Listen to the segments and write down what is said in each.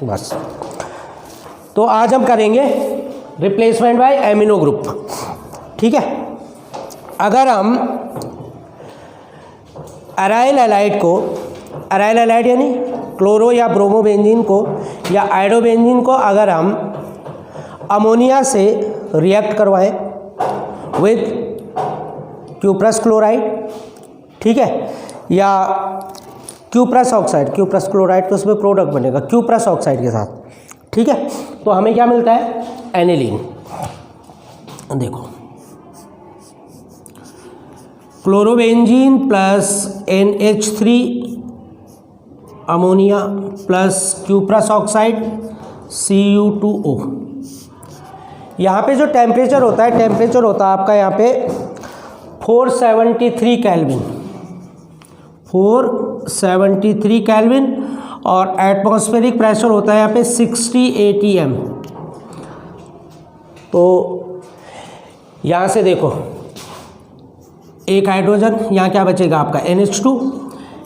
बस। तो आज हम करेंगे रिप्लेसमेंट बाय एमिनो ग्रुप। ठीक है, अगर हम अराइल हैलाइड यानी क्लोरो या ब्रोमोबेंजीन को या आयोडोबेंजीन को अगर हम अमोनिया से रिएक्ट करवाएं विद क्यूप्रस क्लोराइड, ठीक है, या क्यूप्रस क्लोराइड, तो उसमें प्रोडक्ट बनेगा क्यूप्रस ऑक्साइड के साथ, ठीक है, तो हमें क्या मिलता है? एनिलीन। देखो, chlorobenzene plus NH3 ammonia plus cuprous oxide Cu2O। यहाँ पे जो टेम्परेचर होता है आपका यहाँ पे 473 केल्विन, 473 केल्विन, और एटमॉस्फेरिक प्रेशर होता है यहाँ पे 60 atm। तो यहाँ से देखो, एक हाइड्रोजन, यहाँ क्या बचेगा आपका NH2,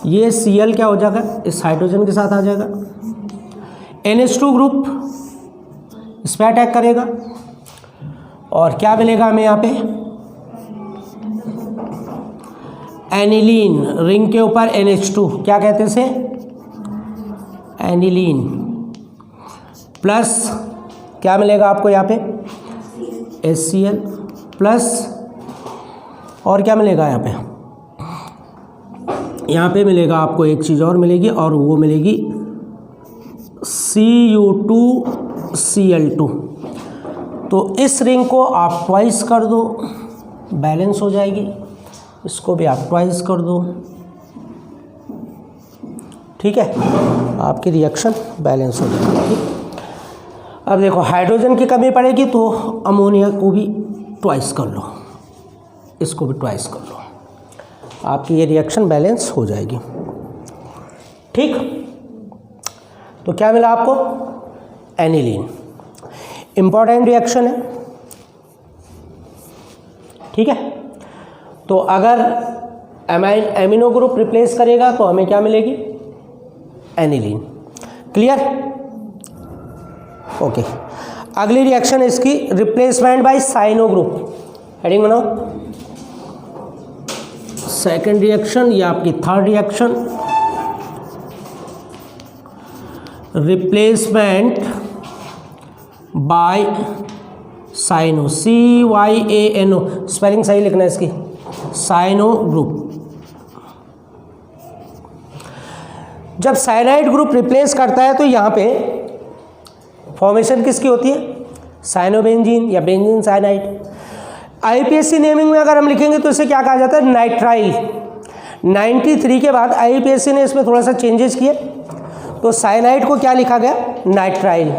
ये Cl क्या हो जाएगा, इस हाइड्रोजन के साथ आ जाएगा, NH2 ग्रुप इस पर अटैक करेगा, और क्या मिलेगा हमें यहाँ पे? एनिलीन, रिंग के ऊपर NH2, क्या कहते हैं इसे? एनिलीन, प्लस क्या मिलेगा आपको यहाँ पे? HCl प्लस, और क्या मिलेगा यहाँ पे? यहाँ पे मिलेगा आपको एक चीज़ और मिलेगी, और वो मिलेगी Cu2Cl2। तो इस रिंग को आप ट्वाइस कर दो, बैलेंस हो जाएगी, इसको भी आप ट्वाइस कर दो, ठीक है, आपकी रिएक्शन बैलेंस हो जाएगी। ठीक, अब देखो, हाइड्रोजन की कमी पड़ेगी तो अमोनिया को भी ट्वाइस कर लो, इसको भी ट्वाइस कर लो, आपकी ये रिएक्शन बैलेंस हो जाएगी। ठीक, तो क्या मिला आपको? एनिलीन। इम्पॉर्टेंट रिएक्शन है, ठीक है। तो अगर एमिनो ग्रुप रिप्लेस करेगा तो हमें क्या मिलेगी? एनिलीन। क्लियर? ओके, अगली रिएक्शन है इसकी, replacement by cyano group. Heading बनाओ, सेकेंड रिएक्शन या आपकी third reaction, replacement by cyano, CYANO, spelling सही लिखना है इसकी, साइनो ग्रुप। जब साइनाइड ग्रुप रिप्लेस करता है तो यहाँ पे फॉर्मेशन किसकी होती है? साइनोबेंजीन या बेंजीन साइनाइड। IUPAC नेमिंग में अगर हम लिखेंगे तो इसे क्या कहा जाता है? नाइट्राइल। 93 के बाद IUPAC ने इसमें थोड़ा सा चेंजेस किए, तो साइनाइड को क्या लिखा गया? नाइट्राइल।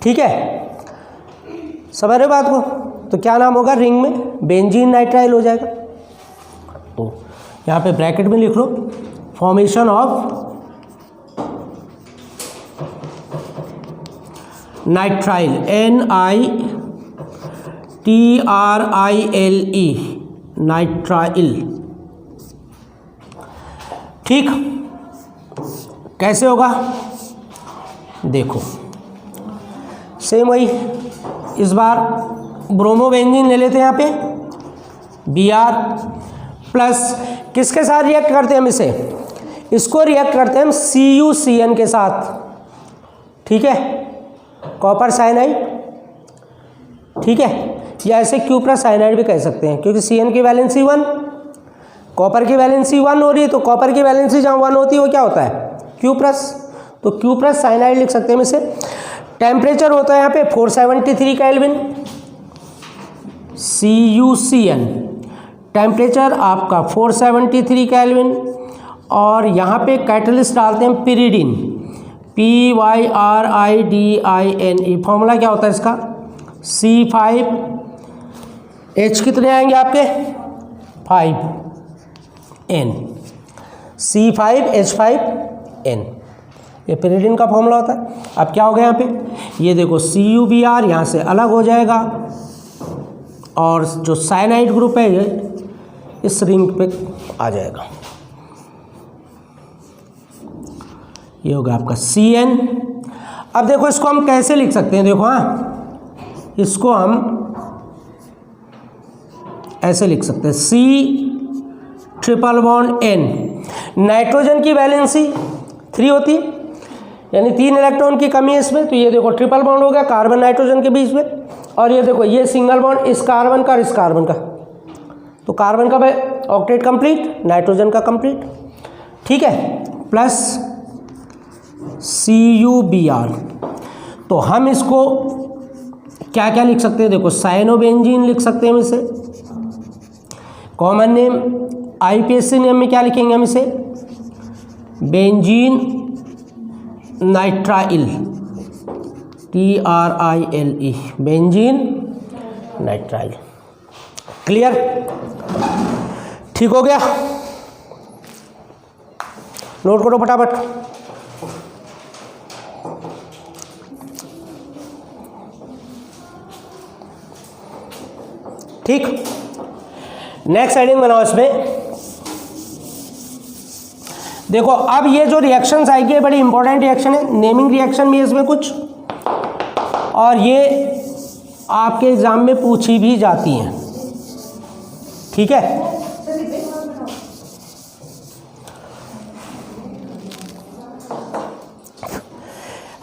ठीक है, समझ रहे बात को? तो क्या नाम होगा रिंग में? बेंजीन नाइट्राइल हो जाएगा। तो यहाँ पे ब्रैकेट में लिख लो, formation of nitrile, NITRILE, nitrile. ठीक, कैसे होगा? देखो, सेम वही, इस बार ब्रोमोबेंजीन ले लेते हैं यहाँ पे, Br प्लस किसके साथ रिएक्ट करते हैं हम इसे? इसको रिएक्ट करते हैं हम CuCN के साथ, ठीक है, कॉपर साइनाइड, ठीक है, या ऐसे क्यूप्रस साइनाइड भी कह सकते हैं, क्योंकि CN की वैलेंसी 1, कॉपर की वैलेंसी 1 हो रही है, तो कॉपर की वैलेंसी जहाँ 1 होती है वो क्या होता है? क्यूप्रस, तो क्यूप्रस साइनाइड लिख सकते हैं इसे। टेम्परेचर होता है यहाँ पे 473 केल्विन, CuCN, टेम्परेचर आपका 473 केल्विन, और यहाँ पे कैटलिस्ट डालते हैं पिरिडीन, PYRIDINE। फॉर्मूला क्या होता है इसका? C5H कितने आएंगे आपके? 5N, C5H5N, ये पिरिडीन का फॉर्मूला होता है। अब क्या हो गया यहाँ पे? ये देखो, CuBr यहाँ से अलग हो जाएगा, और जो साइनाइड ग्रुप है ये इस रिंग पे आ जाएगा। ये होगा आपका Cn अब देखो इसको हम कैसे लिख सकते हैं, देखो हाँ, इसको हम ऐसे लिख सकते हैं C≡N। नाइट्रोजन की वैलेंसी 3 होती है, यानी 3 इलेक्ट्रॉन की कमी है इसमें, तो ये देखो ट्रिपल बॉन्ड हो गया कार्बन नाइट्रोजन के बीच में। और ये देखो ये सिंगल बॉन्ड इस कार्बन का और इस कार्बन का, तो कार्बन का ऑक्टेट कंप्लीट, नाइट्रोजन का कंप्लीट, ठीक है, प्लस CuBr। तो हम इसको क्या क्या लिख सकते हैं, देखो साइनोबेंजीन लिख सकते हैं हम इसे, कॉमन नेम IPSC नेम में क्या लिखेंगे हम इसे, benzene nitrile, TRILE, benzene nitrile. Clear, ठीक हो गया, नोट करो फटाफट। ठीक, नेक्स्ट हेडिंग बनाओ इसमें। देखो अब ये जो रिएक्शंस आएगी ये बड़ी इंपॉर्टेंट रिएक्शन है, नेमिंग रिएक्शन भी है इसमें कुछ, और ये आपके एग्जाम में पूछी भी जाती हैं, ठीक है।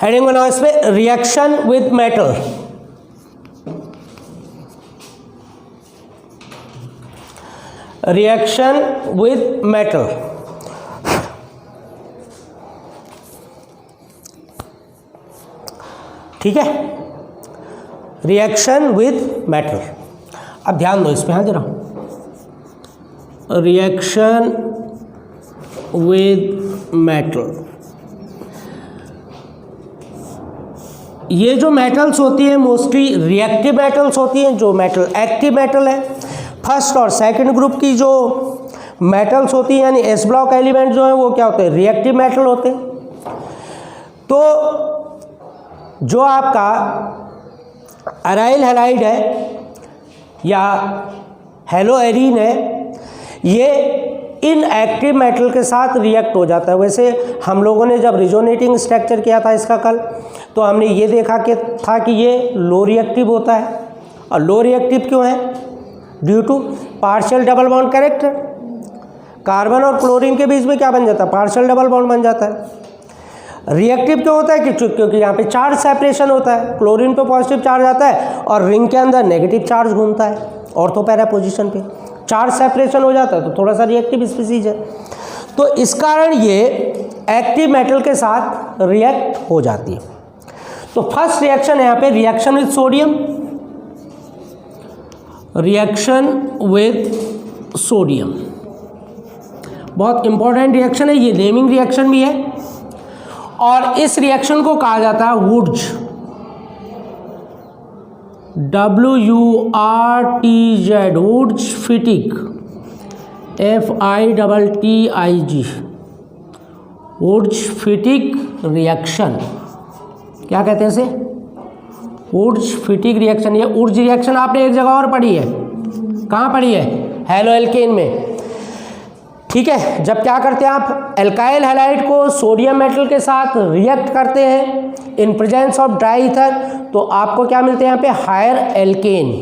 हेडिंग बनाओ इसमें, reaction with metal. Reaction with metal, ठीक है, रिएक्शन विद मेटल। अब ध्यान दो इस पे, हाँ जरा, रिएक्शन विद मेटल। ये जो मेटल्स होती हैं मोस्टली रिएक्टिव मेटल्स होती हैं, जो मेटल एक्टिव मेटल है। फर्स्ट और सेकंड ग्रुप की जो मेटल्स होती हैं, यानी एस ब्लॉक एलिमेंट जो है वो क्या होते हैं, रिएक्टिव मेटल होते हैं। तो जो आपका अराइल हैलाइड है या हेलोएरीन है, ये इनएक्टिव मेटल के साथ रिएक्ट हो जाता है। वैसे हम लोगों ने जब रिजोनेटिंग स्ट्रक्चर किया था इसका कल, तो हमने ये देखा कि था कि ये लो रिएक्टिव होता है। और लो रिएक्टिव क्यों है, due to partial double bond character. Carbon और क्लोरीन के बीच में क्या बन जाता है, पार्शियल डबल बॉन्ड बन जाता है। रिएक्टिव क्यों होता है, क्योंकि यहाँ पे चार्ज सेपरेशन होता है, क्लोरीन पे पॉजिटिव चार्ज आता है और रिंग के अंदर नेगेटिव चार्ज घूमता है ऑर्थो पैरा पोजीशन पे, चार्ज सेपरेशन हो जाता है, तो थोड़ा सा रिएक्टिव स्पीसीज है। तो इस कारण ये एक्टिव मेटल के साथ रिएक्ट हो जाती है। तो फर्स्ट रिएक्शन है यहाँ पे reaction with sodium, reaction with sodium बहुत इंपॉर्टेंट रिएक्शन है, ये नेमिंग रिएक्शन भी है। और इस रिएक्शन को कहा जाता है वुड्ज, WURTZ, वुड्ज-फिटिग, FITTIG, वुड्ज-फिटिग रिएक्शन। क्या कहते हैं इसे, वुड्ज-फिटिग रिएक्शन। ये वुड्ज रिएक्शन आपने एक जगह और पढ़ी है, कहाँ पढ़ी है, हेलोएल्केन में, ठीक है। जब क्या करते हैं आप, एल्काइल हैलाइड को सोडियम मेटल के साथ रिएक्ट करते हैं in presence of dry ether, तो आपको क्या मिलते हैं यहाँ पे, हायर एल्केन।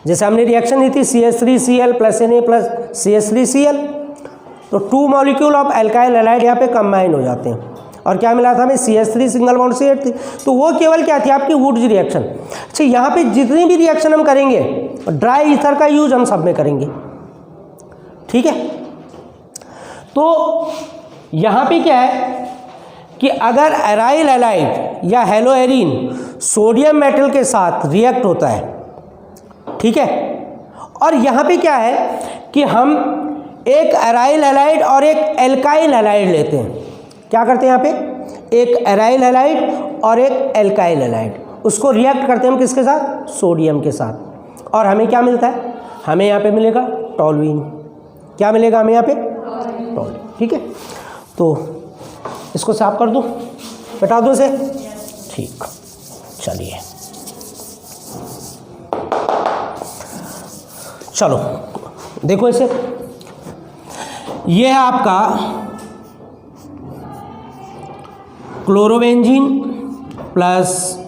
जैसे हमने रिएक्शन दी थी CH3Cl + Na + CH3Cl, तो 2 मॉलिक्यूल ऑफ एल्काइल हैलाइड यहाँ पे कंबाइन हो जाते हैं। और क्या मिला था हमें, CH3 सिंगल बॉन्ड CH3। तो वो केवल क्या थी, आपकी वुड्स रिएक्शन। अच्छा, यहाँ पे जितनी भी रिएक्शन हम करेंगे ड्राई ईथर का यूज हम सब में करेंगे, ठीक है। तो यहाँ पे क्या है कि अगर एराइल हैलाइड या हेलोएरीन सोडियम मेटल के साथ रिएक्ट होता है, ठीक है, और यहाँ पे क्या है कि हम एक एराइल हैलाइड और एक एल्काइल हैलाइड लेते हैं। क्या करते हैं यहाँ पे, एक एराइल हैलाइड और एक एल्काइल हैलाइड, उसको रिएक्ट करते हैं हम किसके साथ, सोडियम के साथ, और हमें क्या मिलता है, हमें यहाँ पे मिलेगा टॉलुइन। क्या मिलेगा हमें यहाँ पे, टॉलुइन, ठीक है। तो इसको साफ कर दूँ, हटा दो इसे, ठीक, चलिए चलो देखो इसे, ये है आपका chlorobenzene, plus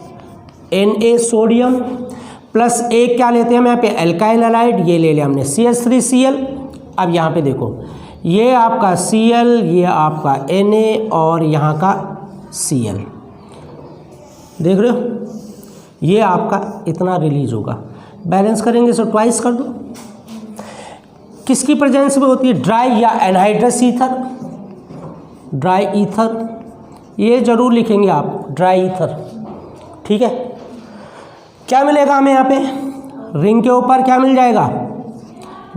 Na sodium plus एक क्या लेते हैं हम यहाँ पे एल्काइल हैलाइड, ये ले लिया हमने CH3Cl। अब यहाँ पे देखो ये आपका Cl, ये आपका Na और यहाँ का Cl, देख रहे हो, ये आपका इतना रिलीज होगा। बैलेंस करेंगे सो ट्वाइस कर दो। किसकी प्रेजेंस में होती है? ड्राई या एनहाइड्रस ईथर, ड्राई ईथर, ये जरूर लिखेंगे आप, ड्राई ईथर। ठीक है, क्या मिलेगा हमें यहाँ पे? रिंग के ऊपर क्या मिल जाएगा?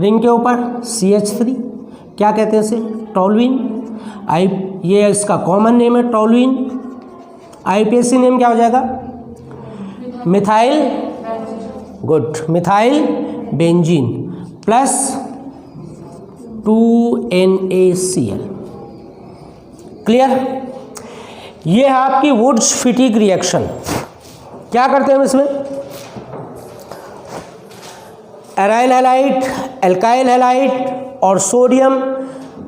रिंग के ऊपर CH3, क्या कहते हैं इसे? टोलुइन। ये इसका कॉमन नेम है टोलुइन। IUPAC नेम क्या हो जाएगा? Methyl, good, methyl benzene plus 2NaCl। Clear? ये है आपकी वुड्स फिटिग रिएक्शन। क्या करते हैं हम इसमें? एराइल हैलाइड, एल्काइल हैलाइड और सोडियम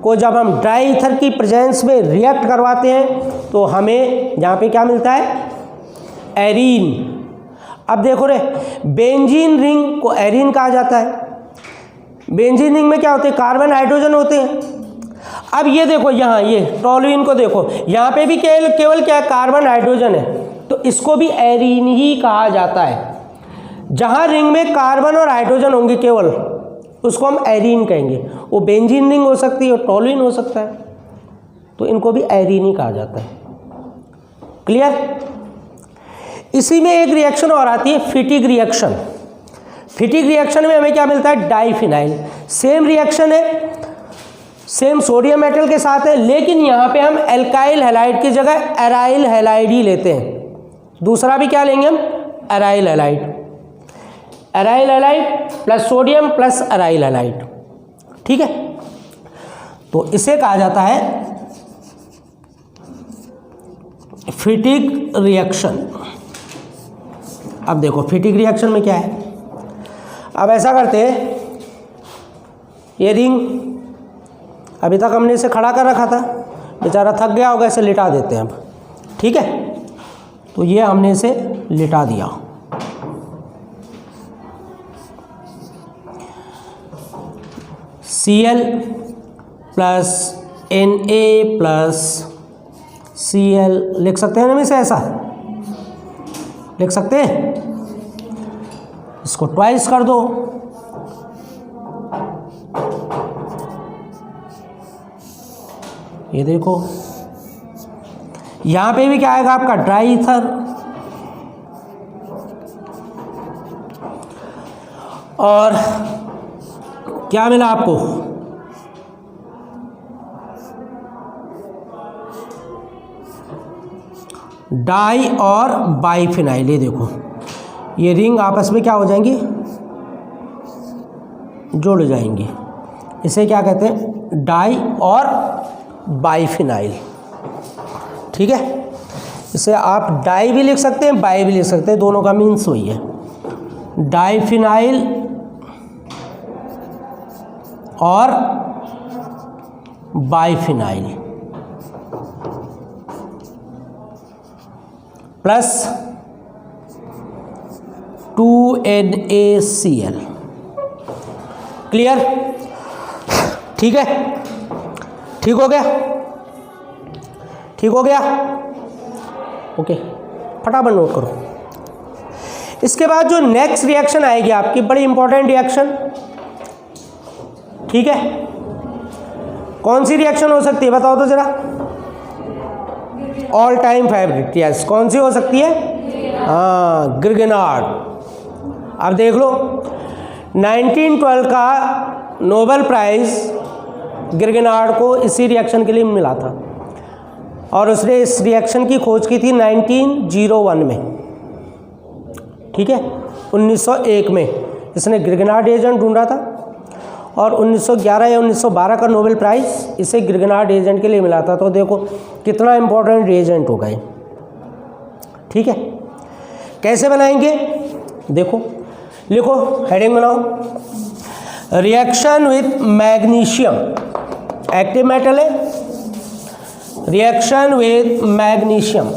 को जब हम ड्राई ईथर की प्रेजेंस में रिएक्ट करवाते हैं तो हमें यहाँ पे क्या मिलता है? एरीन। अब देखो रे, बेंजीन रिंग को एरीन कहा जाता है। बेंजीन रिंग में क्या होते हैं? कार्बन हाइड्रोजन होते हैं। अब ये देखो यहाँ, ये टोलुइन को देखो, यहाँ पे भी केवल क्या है? कार्बन हाइड्रोजन है, तो इसको भी एरीन ही कहा जाता है। जहाँ रिंग में कार्बन और हाइड्रोजन होंगे केवल, उसको हम एरीन कहेंगे। वो बेंजीन रिंग हो सकती है और टोलुइन हो सकता है, तो इनको भी एरीन ही कहा जाता है। क्लियर? इसी में एक रिएक्शन और आती है, फिटिग रिएक्शन। फिटिग रिएक्शन में हमें क्या मिलता है? डाइफिनाइल। सेम रिएक्शन है, सेम सोडियम मेटल के साथ है, लेकिन यहाँ पे हम एल्काइल हैलाइड की जगह एराइल हैलाइड ही लेते हैं। दूसरा भी क्या लेंगे हम? Aryl halide. Aryl halide plus sodium plus aryl halide. ठीक है, तो इसे कहा जाता है फिटिग रिएक्शन। अब देखो फिटिग रिएक्शन में क्या है। अब ऐसा करते हैं, ये रिंग अभी तक हमने इसे खड़ा कर रखा था, बेचारा थक गया होगा, इसे लिटा देते हैं अब। ठीक है, तो ये हमने इसे लिटा दिया। Cl plus Na plus Cl लिख सकते हैं ना इसे? ऐसा लिख सकते हैं। इसको ट्वाइस कर दो, ये देखो यहाँ पे भी क्या आएगा आपका? ड्राई ईथर और क्या मिला आपको? डाई और बाइफिनाइल। ये देखो ये रिंग आपस में क्या हो जाएंगी? जुड़ जाएंगी। इसे क्या कहते हैं? डाई और बाइफिनाइल। ठीक है, इसे आप डाई भी लिख सकते हैं, बाई भी लिख सकते हैं, दोनों का मीन्स वही है। डाइफिनाइल और बाइफिनाइल प्लस 2NaCl। क्लियर? ठीक है, ठीक हो गया? ठीक हो गया? ओके, फटाफट नोट करो। इसके बाद जो नेक्स्ट रिएक्शन आएगी आपकी, बड़ी इंपॉर्टेंट रिएक्शन। ठीक है, कौन सी रिएक्शन हो सकती है बताओ तो जरा? ऑल टाइम फेवरेट, यस, कौन सी हो सकती है? हाँ, ग्रिगनार्ड। अब देख लो, 1912 का नोबेल प्राइज ग्रिगनार्ड को इसी रिएक्शन के लिए मिला था, और उसने इस रिएक्शन की खोज की थी 1901 में। ठीक है, 1901 में इसने ग्रिगनार्ड एजेंट ढूंढा था, और 1911 या 1912 का नोबेल प्राइज़ इसे ग्रिगनार्ड एजेंट के लिए मिला था। तो देखो कितना इम्पोर्टेंट एजेंट होगा ये। ठीक है, कैसे बनाएंगे? देखो, लिखो, हेडिंग बनाओ। Reaction with magnesium, active metal है। रिएक्शन विथ मैग्नीशियम,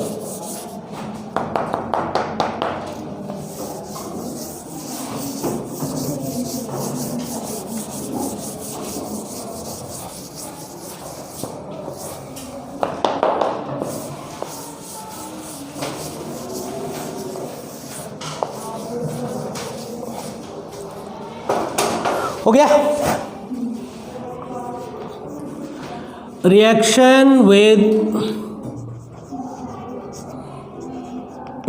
हो गया। रिएक्शन विद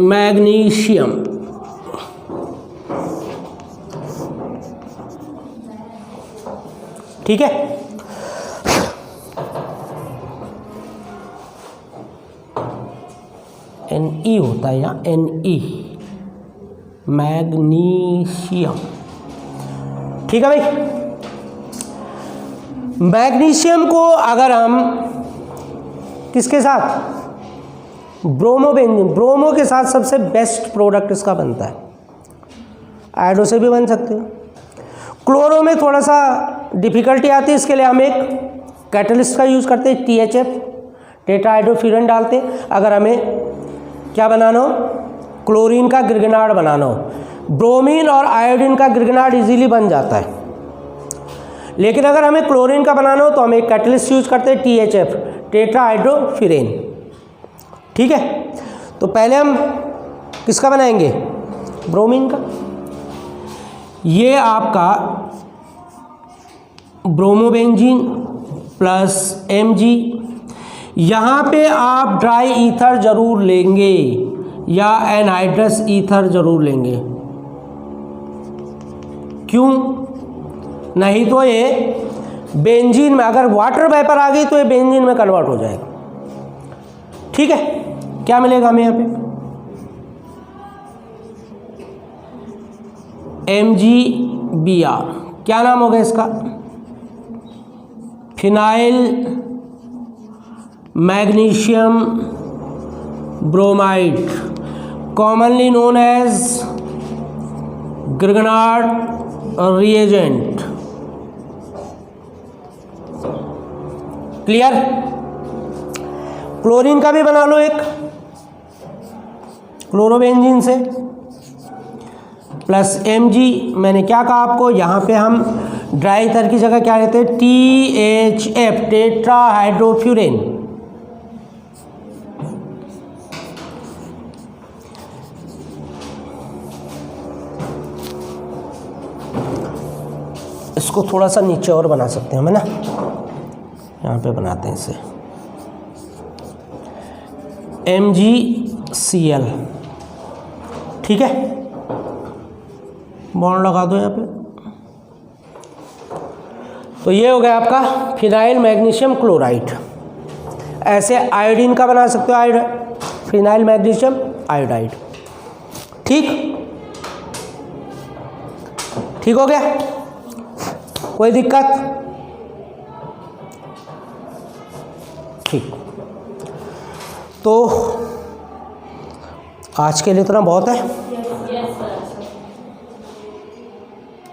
मैग्नीशियम, ठीक है। Ne होता है यहाँ, Ne, मैग्नीशियम, ठीक है भाई। मैग्नीशियम को अगर हम किसके साथ, ब्रोमोबेंजीन, ब्रोमो के साथ सबसे बेस्ट प्रोडक्ट इसका बनता है। आयोडो से भी बन सकते हैं। क्लोरो में थोड़ा सा डिफिकल्टी आती है, इसके लिए हम एक कैटलिस्ट का यूज़ करते हैं, THF, टेट्राहाइड्रोफ्यूरन डालते। अगर हमें क्या बनाना हो, क्लोरीन का गिरगनाट बनाना हो, ब्रोमीन और आयोडीन का गिरगनाट इजीली बन जाता है। लेकिन अगर हमें क्लोरीन का बनाना हो तो हम एक कैटलिस्ट यूज करते हैं, THF, टेट्राहाइड्रोफ्यूरेन, ठीक है। तो पहले हम किसका बनाएंगे, ब्रोमीन का। ये आपका ब्रोमोबेंजीन प्लस Mg। यहाँ पे आप ड्राई ईथर जरूर लेंगे या एनहाइड्रस ईथर जरूर लेंगे। क्यों? नहीं तो ये बेंजीन में, अगर वाटर वेपर आ गई तो ये बेंजीन में कन्वर्ट हो जाएगा, ठीक है। क्या मिलेगा हमें यहाँ पे, MgBr, क्या नाम होगा इसका, phenyl magnesium bromide, commonly known as Grignard reagent. Clear? Chlorine का भी बना लो एक, क्लोरोबेंजीन से प्लस Mg। मैंने क्या कहा आपको, यहाँ पे हम ड्राई ईथर की जगह क्या लेते हैं, THF, टेट्राहाइड्रोफ्यूरेन। इसको थोड़ा सा नीचे और बना सकते हैं हम, है ना, यहाँ पे बनाते हैं इसे, MgCl, ठीक है। बॉन्ड लगा दो यहाँ पे। तो ये हो गया आपका फिनाइल मैग्नीशियम क्लोराइड। ऐसे आयोडीन का बना सकते हो, आयोडाइड, फिनाइल मैग्नीशियम आयोडाइड, ठीक। ठीक हो गया, कोई दिक्कत? ठीक। तो आज के लिए इतना बहुत है।